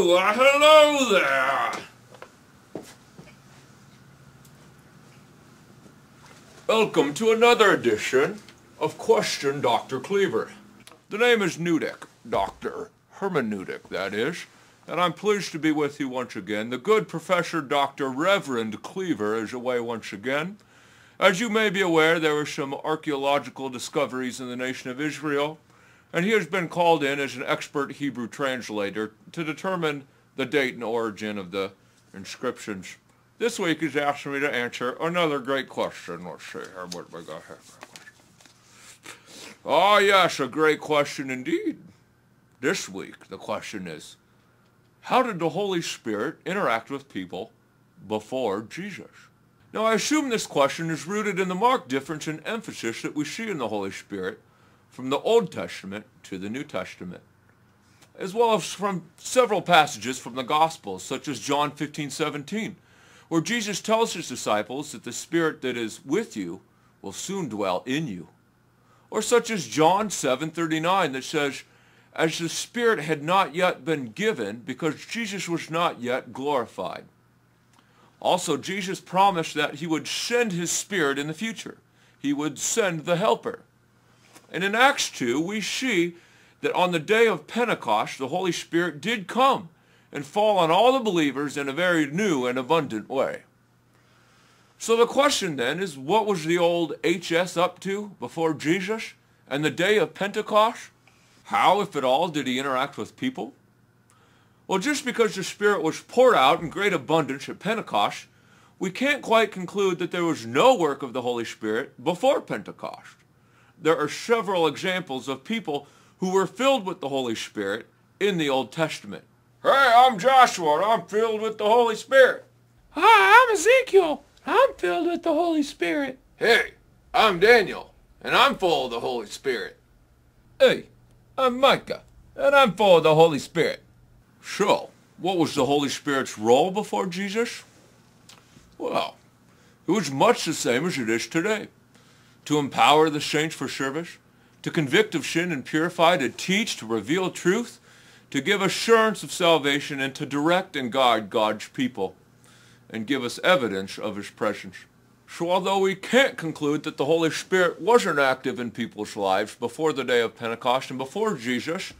Hello there. Welcome to another edition of Question Dr. Cleaver. The name is Newdick, Dr. Hermeneutic, that is, and I'm pleased to be with you once again. The good Professor Dr. Reverend Cleaver is away once again. As you may be aware, there were some archaeological discoveries in the nation of Israel, and he has been called in as an expert Hebrew translator to determine the date and origin of the inscriptions. This week he's asked me to answer another great question. Let's see here what we got here. Oh yes, a great question indeed. This week the question is, how did the Holy Spirit interact with people before Jesus? Now I assume this question is rooted in the marked difference in emphasis that we see in the Holy Spirit from the Old Testament to the New Testament, as well as from several passages from the Gospels, such as John 15:17, where Jesus tells his disciples that the Spirit that is with you will soon dwell in you. Or such as John 7:39 that says, as the Spirit had not yet been given because Jesus was not yet glorified. Also, Jesus promised that he would send his Spirit in the future. He would send the Helper. And in Acts 2, we see that on the day of Pentecost, the Holy Spirit did come and fall on all the believers in a very new and abundant way. So the question then is, what was the old HS up to before Jesus and the day of Pentecost? How, if at all, did he interact with people? Well, just because the Spirit was poured out in great abundance at Pentecost, we can't quite conclude that there was no work of the Holy Spirit before Pentecost. There are several examples of people who were filled with the Holy Spirit in the Old Testament. Hey, I'm Joshua, and I'm filled with the Holy Spirit. Hi, I'm Ezekiel. I'm filled with the Holy Spirit. Hey, I'm Daniel, and I'm full of the Holy Spirit. Hey, I'm Micah, and I'm full of the Holy Spirit. So, what was the Holy Spirit's role before Jesus? Well, it was much the same as it is today. To empower the saints for service, to convict of sin and purify, to teach, to reveal truth, to give assurance of salvation, and to direct and guide God's people, and give us evidence of his presence. So although we can't conclude that the Holy Spirit wasn't active in people's lives before the day of Pentecost and before Jesus,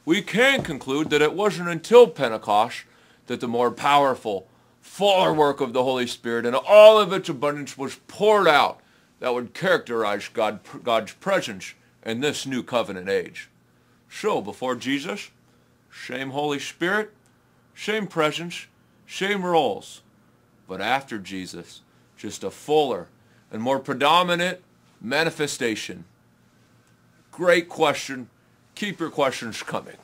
we can conclude that it wasn't until Pentecost that the more powerful, fuller work of the Holy Spirit and all of its abundance was poured out that would characterize God's presence in this new covenant age. So before Jesus, same Holy Spirit, same presence, same roles. But after Jesus, just a fuller and more predominant manifestation. Great question. Keep your questions coming.